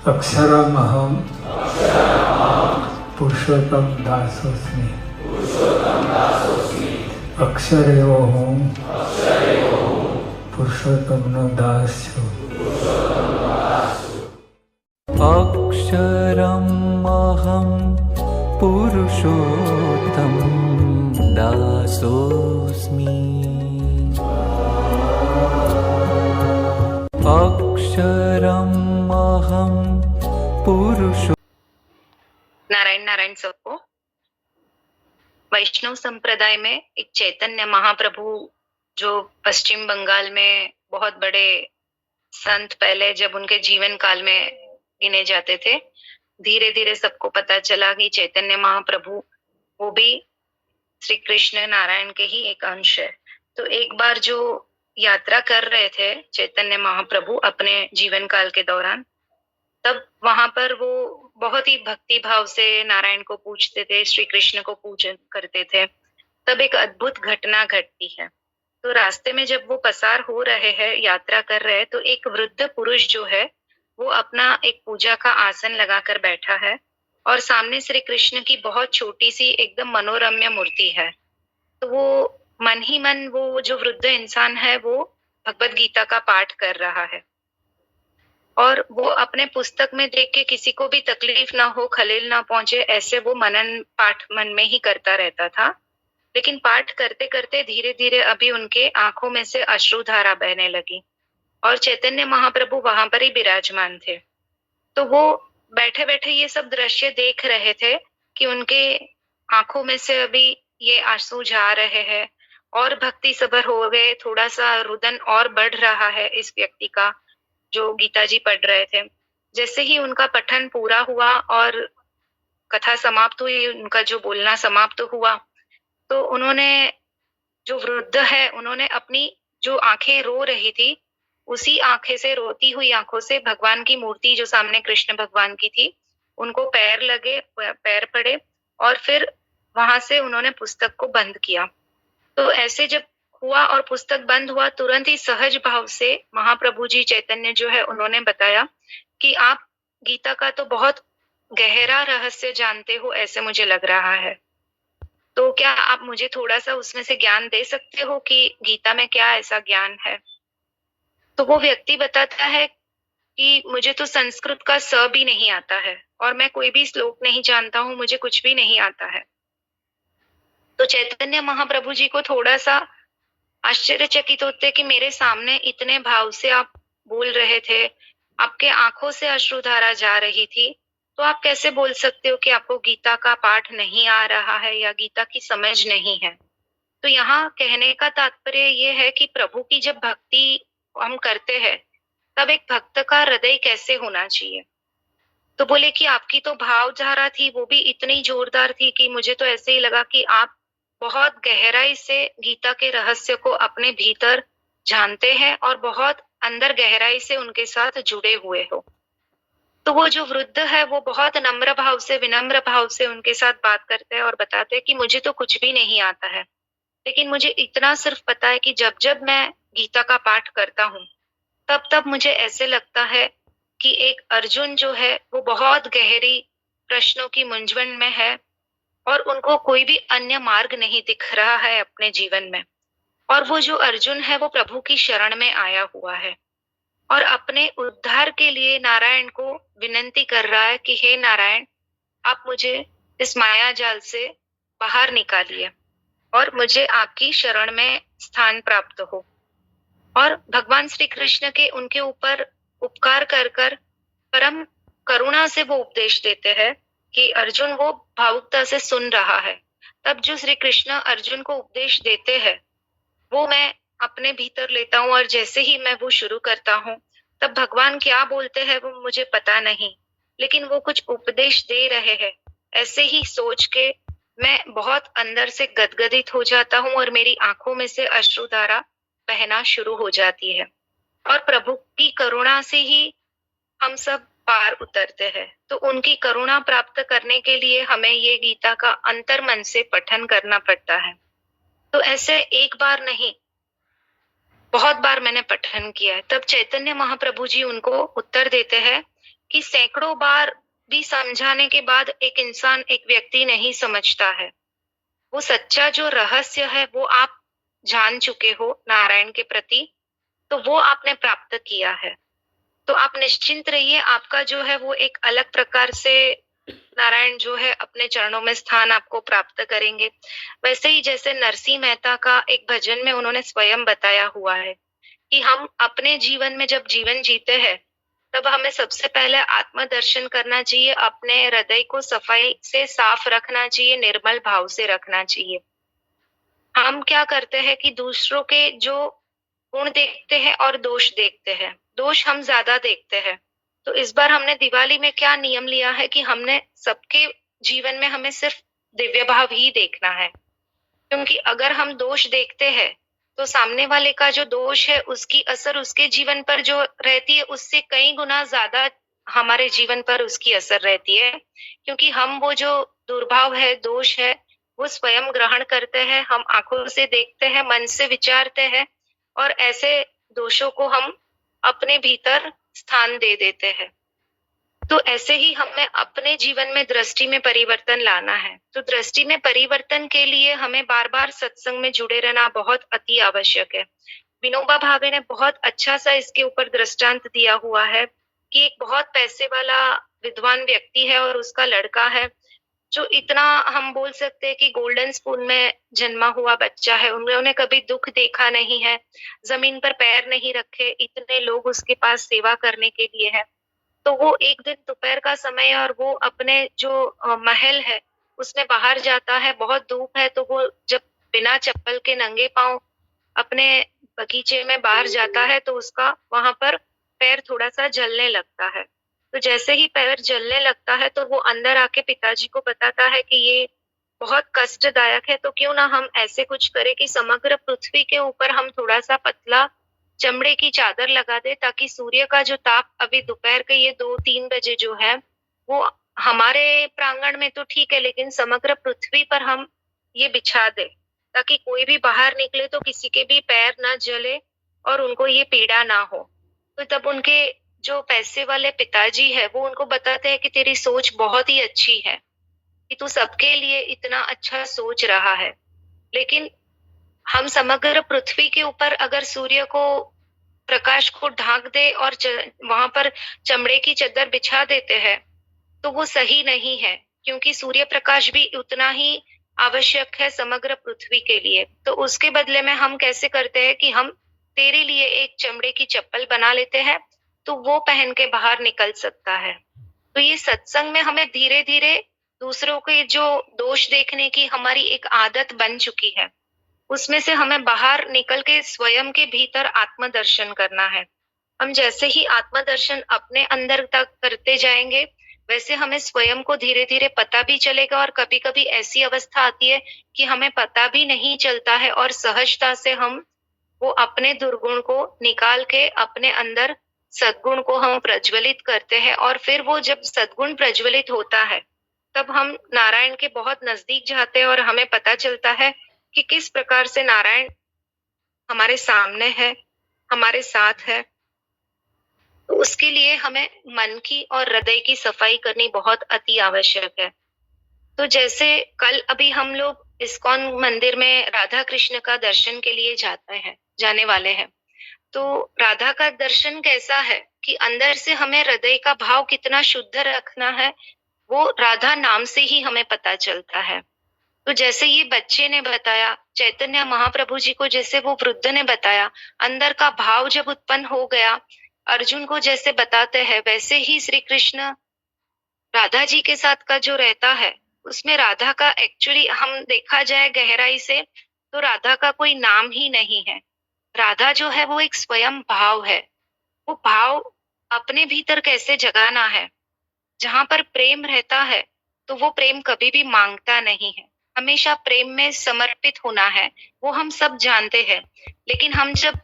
अक्षरमहं पुरुषोत्तम दासोस्मि। अक्षर एवो हूँ, पुरुषोत्तमनो दास છું। अक्षरमहं पुरुषोत्तम दासोऽस्मि। अक्षरमहं पुरुषो। नारायण नारायण सबको। वैष्णव संप्रदाय में एक चैतन्य महाप्रभु जो पश्चिम बंगाल में बहुत बड़े संत पहले जब उनके जीवन काल में गिने जाते थे, धीरे धीरे सबको पता चला कि चैतन्य महाप्रभु वो भी श्री कृष्ण नारायण के ही एक अंश है। तो एक बार जो यात्रा कर रहे थे चैतन्य महाप्रभु अपने जीवन काल के दौरान, तब वहां पर वो बहुत ही भक्ति भाव से नारायण को पूजते थे, श्री कृष्ण को पूजन करते थे। तब एक अद्भुत घटना घटती है। तो रास्ते में जब वो पसार हो रहे हैं, यात्रा कर रहे हैं, तो एक वृद्ध पुरुष जो है वो अपना एक पूजा का आसन लगाकर बैठा है और सामने श्री कृष्ण की बहुत छोटी सी एकदम मनोरम्य मूर्ति है। तो वो मन ही मन वो जो वृद्ध इंसान है वो भगवत गीता का पाठ कर रहा है और वो अपने पुस्तक में देख के किसी को भी तकलीफ ना हो, खलेल ना पहुंचे, ऐसे वो मनन पाठ मन में ही करता रहता था। लेकिन पाठ करते करते धीरे धीरे अभी उनके आंखों में से अश्रुधारा बहने लगी और चैतन्य महाप्रभु वहां पर ही विराजमान थे। तो वो बैठे बैठे ये सब दृश्य देख रहे थे कि उनके आंखों में से अभी ये आंसू जा रहे हैं और भक्ति सभर हो गए, थोड़ा सा रुदन और बढ़ रहा है इस व्यक्ति का जो गीता जी पढ़ रहे थे। जैसे ही उनका पठन पूरा हुआ और कथा समाप्त हुई, उनका जो बोलना समाप्त हुआ, तो उन्होंने जो वृद्ध है उन्होंने अपनी जो आंखें रो रही थी, उसी आंखें से, रोती हुई आंखों से भगवान की मूर्ति जो सामने कृष्ण भगवान की थी, उनको पैर लगे, पैर पड़े और फिर वहां से उन्होंने पुस्तक को बंद किया। तो ऐसे जब हुआ और पुस्तक बंद हुआ, तुरंत ही सहज भाव से महाप्रभु जी चैतन्य जो है उन्होंने बताया कि आप गीता का तो बहुत गहरा रहस्य जानते हो, ऐसे मुझे लग रहा है। तो क्या आप मुझे थोड़ा सा उसमें से ज्ञान दे सकते हो कि गीता में क्या ऐसा ज्ञान है? तो वो व्यक्ति बताता है कि मुझे तो संस्कृत का स भी नहीं आता है और मैं कोई भी श्लोक नहीं जानता हूँ, मुझे कुछ भी नहीं आता है। तो चैतन्य महाप्रभु जी को थोड़ा सा आश्चर्यचकित होते कि मेरे सामने इतने भाव से आप बोल रहे थे, आपके आंखों से अश्रुधारा जा रही थी, तो आप कैसे बोल सकते हो कि आपको गीता का पाठ नहीं आ रहा है या गीता की समझ नहीं है? तो यहाँ कहने का तात्पर्य ये है कि प्रभु की जब भक्ति हम करते हैं, तब एक भक्त का हृदय कैसे होना चाहिए। तो बोले कि आपकी तो भावधारा थी, वो भी इतनी जोरदार थी कि मुझे तो ऐसे ही लगा कि आप बहुत गहराई से गीता के रहस्य को अपने भीतर जानते हैं और बहुत अंदर गहराई से उनके साथ जुड़े हुए हो। तो वो जो वृद्ध है वो बहुत नम्र भाव से, विनम्र भाव से उनके साथ बात करते हैं और बताते हैं कि मुझे तो कुछ भी नहीं आता है, लेकिन मुझे इतना सिर्फ पता है कि जब जब मैं गीता का पाठ करता हूँ, तब तब मुझे ऐसे लगता है कि एक अर्जुन जो है वो बहुत गहरी प्रश्नों की मूंझवण में है और उनको कोई भी अन्य मार्ग नहीं दिख रहा है अपने जीवन में। और वो जो अर्जुन है वो प्रभु की शरण में आया हुआ है और अपने उद्धार के लिए नारायण को विनती कर रहा है कि हे नारायण, आप मुझे इस माया जाल से बाहर निकालिए और मुझे आपकी शरण में स्थान प्राप्त हो। और भगवान श्री कृष्ण के उनके ऊपर उपकार कर कर परम करुणा से वो उपदेश देते हैं कि अर्जुन वो भावुकता से सुन रहा है। तब जो श्री कृष्ण अर्जुन को उपदेश देते हैं वो मैं अपने भीतर लेता हूँ और जैसे ही मैं वो शुरू करता हूँ, तब भगवान क्या बोलते हैं वो मुझे पता नहीं, लेकिन वो कुछ उपदेश दे रहे हैं, ऐसे ही सोच के मैं बहुत अंदर से गदगदित हो जाता हूँ और मेरी आंखों में से अश्रुधारा बहना शुरू हो जाती है। और प्रभु की करुणा से ही हम सब पार उतरते हैं। तो उनकी करुणा प्राप्त करने के लिए हमें ये गीता का अंतर मन से पठन करना पड़ता है। तो ऐसे एक बार नहीं, बहुत बार मैंने पठन किया है। तब चैतन्य महाप्रभु जी उनको उत्तर देते हैं कि सैकड़ों बार भी समझाने के बाद एक इंसान, एक व्यक्ति नहीं समझता है। वो सच्चा जो रहस्य है वो आप जान चुके हो नारायण के प्रति, तो वो आपने प्राप्त किया है। तो आप निश्चिंत रहिए, आपका जो है वो एक अलग प्रकार से नारायण जो है अपने चरणों में स्थान आपको प्राप्त करेंगे। वैसे ही जैसे नरसिंह मेहता का एक भजन में उन्होंने स्वयं बताया हुआ है कि हम अपने जीवन में जब जीवन जीते हैं, तब हमें सबसे पहले आत्मदर्शन करना चाहिए, अपने हृदय को सफाई से साफ रखना चाहिए, निर्मल भाव से रखना चाहिए। हम क्या करते हैं कि दूसरों के जो गुण देखते हैं और दोष देखते हैं। दोष हम ज़्यादा देखते हैं। तो इस बार हमने दिवाली में क्या नियम लिया है कि हमने सबके जीवन में हमें सिर्फ दिव्य भाव ही देखना है। क्योंकि अगर हम दोष देखते हैं, तो सामने वाले का जो दोष है, उसकी असर उसके जीवन पर जो रहती है, उससे कई गुना ज़्यादा हमारे जीवन पर उसकी असर रहती है। क्योंकि हम वो जो दुर्भाव है, दोष है, वो स्वयं ग्रहण करते हैं, हम आँखों से देखते हैं, मन से विचारते हैं और ऐसे दोषों को हम अपने भीतर स्थान दे देते हैं। तो ऐसे ही हमें अपने जीवन में दृष्टि में परिवर्तन लाना है। तो दृष्टि में परिवर्तन के लिए हमें बार-बार सत्संग में जुड़े रहना बहुत अति आवश्यक है। विनोबा भावे ने बहुत अच्छा सा इसके ऊपर दृष्टांत दिया हुआ है कि एक बहुत पैसे वाला विद्वान व्यक्ति है और उसका लड़का है, जो इतना हम बोल सकते हैं कि गोल्डन स्पून में जन्मा हुआ बच्चा है। उन्होंने कभी दुःख देखा नहीं है, ज़मीन पर पैर नहीं रखे, इतने लोग उसके पास सेवा करने के लिए हैं। तो वो एक दिन दोपहर का समय है और वो अपने जो महल है, उसमें बाहर जाता है, बहुत धूप है, तो वो जब बिना चप्पल के नंगे पाँव अपने बगीचे में बाहर जाता है, तो उसका वहाँ पर पैर थोड़ा-सा जलने लगता है। तो जैसे ही पैर जलने लगता है, तो वो अंदर आके पिताजी को बताता है कि ये बहुत कष्टदायक है, तो क्यों ना हम ऐसे कुछ करें कि समग्र पृथ्वी के ऊपर हम थोड़ा-सा पतला चमड़े की चादर लगा दें, ताकि सूर्य का जो ताप अभी दोपहर के ये 2-3 बजे जो है, वो हमारे प्रांगण में तो ठीक है, लेकिन समग्र पृथ्वी पर हम ये बिछा दें, ताकि कोई भी बाहर निकले तो किसी के भी पैर ना जले और उनको ये पीड़ा ना हो। तो तब उनके जो पैसे वाले पिताजी हैं, वो उनको बताते हैं कि तेरी सोच बहुत ही अच्छी है, कि तू सबके लिए इतना अच्छा सोच रहा है। लेकिन हम समग्र पृथ्वी के ऊपर अगर सूर्य को प्रकाश को ढाँक दे और वहाँ पर चमड़े की चद्दर बिछा देते हैं, तो वो सही नहीं है, क्योंकि सूर्य प्रकाश भी उतना ही आवश्यक है समग्र पृथ्वी के लिए। तो उसके बदले में हम कैसे करते हैं कि हम तेरे लिए एक चमड़े की चप्पल बना लेते हैं, तो वो पहन के बाहर निकल सकता है। तो ये सत्संग में हमें धीरे-धीरे दूसरों के जो दोष देखने की हमारी एक आदत बन चुकी है, उसमें से हमें बाहर निकल के स्वयं के भीतर आत्मदर्शन करना है। हम जैसे ही आत्मदर्शन अपने अंदर तक करते जाएंगे, वैसे हमें स्वयं को धीरे-धीरे पता भी चलेगा और कभी-कभी ऐसी अवस्था आती है कि हमें पता भी नहीं चलता है और सहजता से हम वो अपने दुर्गुण को निकाल के अपने अंदर सद्गुण को हम प्रज्वलित करते हैं और फिर वो जब सद्गुण प्रज्वलित होता है, तब हम नारायण के बहुत नज़दीक जाते हैं और हमें पता चलता है कि किस प्रकार से नारायण हमारे सामने है, हमारे साथ है। तो उसके लिए हमें मन की और हृदय की सफाई करनी बहुत अति आवश्यक है। तो जैसे कल अभी हम लोग इस्कॉन मंदिर में राधा कृष्ण का दर्शन के लिए जाने वाले हैं। तो राधा का दर्शन कैसा है कि अंदर से हमें हृदय का भाव कितना शुद्ध रखना है, वो राधा नाम से ही हमें पता चलता है। तो जैसे ये बच्चे ने बताया, चैतन्य महाप्रभु जी को जैसे वो वृद्ध ने बताया, अंदर का भाव जब उत्पन्न हो गया, अर्जुन को जैसे बताते हैं, वैसे ही श्री कृष्ण राधा जी के साथ का जो रहता है, उसमें राधा का एक्चुअली हम देखा जाए गहराई से, तो राधा का कोई नाम ही नहीं है। राधा जो है वो एक स्वयं भाव है। वो भाव अपने भीतर कैसे जगाना है? जहाँ पर प्रेम रहता है, तो वो प्रेम कभी भी मांगता नहीं है। हमेशा प्रेम में समर्पित होना है, वो हम सब जानते हैं। लेकिन हम जब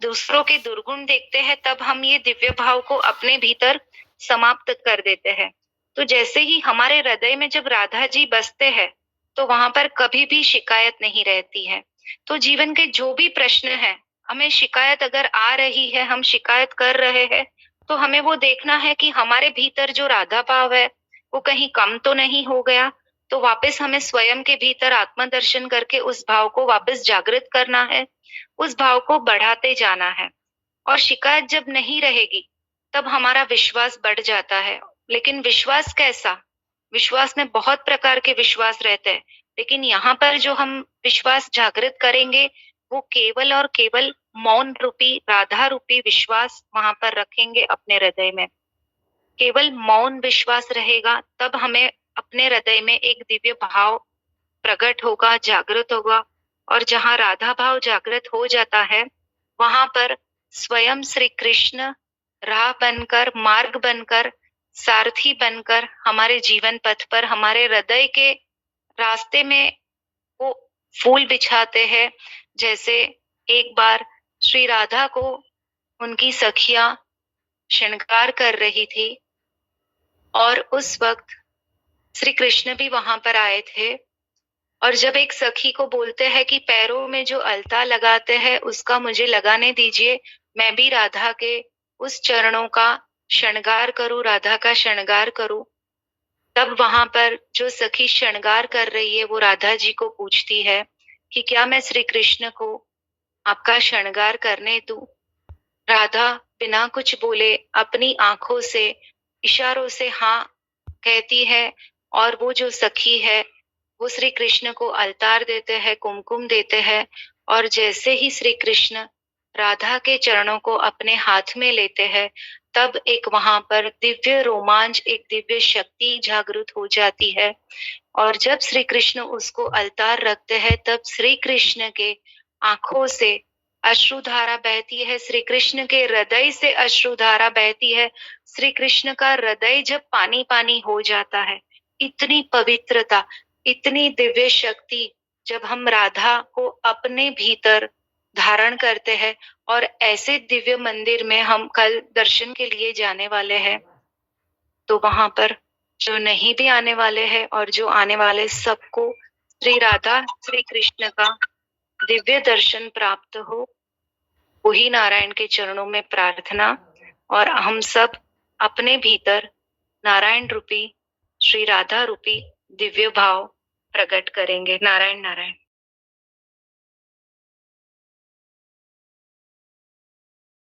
दूसरों के दुर्गुण देखते हैं, तब हम ये दिव्य भाव को अपने भीतर समाप्त कर देते हैं। तो जैसे ही हमारे हृदय में जब राधा जी बसते हैं, तो वहां पर कभी भी शिकायत नहीं रहती है। तो जीवन के जो भी प्रश्न हैं, हमें शिकायत अगर आ रही है, हम शिकायत कर रहे हैं, तो हमें वो देखना है कि हमारे भीतर जो राधा भाव है वो कहीं कम तो नहीं हो गया। तो वापस हमें स्वयं के भीतर आत्मदर्शन करके उस भाव को वापस जागृत करना है, उस भाव को बढ़ाते जाना है। और शिकायत जब नहीं रहेगी तब हमारा विश्वास बढ़ जाता है। लेकिन विश्वास कैसा? विश्वास में बहुत प्रकार के विश्वास रहते हैं, लेकिन यहाँ पर जो हम विश्वास जागृत करेंगे वो केवल और केवल मौन रूपी, राधा रूपी विश्वास वहां पर रखेंगे अपने हृदय में। केवल मौन विश्वास रहेगा तब हमें अपने हृदय में एक दिव्य भाव प्रकट होगा, जागृत होगा। और जहाँ राधा भाव जागृत हो जाता है वहां पर स्वयं श्री कृष्ण राह बनकर, मार्ग बनकर, सारथी बनकर हमारे जीवन पथ पर, हमारे हृदय के रास्ते में वो फूल बिछाते हैं। जैसे एक बार श्री राधा को उनकी सखियां श्रृंगार कर रही थी और उस वक्त श्री कृष्ण भी वहां पर आए थे। और जब एक सखी को बोलते हैं कि पैरों में जो अलता लगाते हैं उसका मुझे लगाने दीजिए, मैं भी राधा के उस चरणों का श्रृंगार करूं, राधा का श्रृंगार करूं। तब वहां पर जो सखी श्रृंगार कर रही है वो राधा जी को पूछती है कि क्या मैं श्री कृष्ण को आपका श्रृंगार करने दूं? राधा बिना कुछ बोले अपनी आंखों से, इशारों से हाँ कहती है। और वो जो सखी है वो श्री कृष्ण को अलतार देते हैं, कुमकुम देते हैं। और जैसे ही श्री कृष्ण राधा के चरणों को अपने हाथ में लेते हैं तब एक वहां पर दिव्य रोमांच, एक दिव्य शक्ति जागृत हो जाती है। और जब श्री कृष्ण उसको अलतार रखते हैं तब श्री कृष्ण के आंखों से अश्रुधारा बहती है, श्री कृष्ण के हृदय से अश्रुधारा बहती है। श्री कृष्ण का हृदय जब पानी पानी हो जाता है, इतनी पवित्रता, इतनी दिव्य शक्ति जब हम राधा को अपने भीतर धारण करते हैं। और ऐसे दिव्य मंदिर में हम कल दर्शन के लिए जाने वाले हैं, तो वहां पर जो नहीं भी आने वाले हैं और जो आने वाले सबको श्री राधा श्री कृष्ण का दिव्य दर्शन प्राप्त हो, वही नारायण के चरणों में प्रार्थना। और हम सब अपने भीतर नारायण रूपी, श्री राधा रूपी दिव्य भाव प्रकट करेंगे। नारायण नारायण।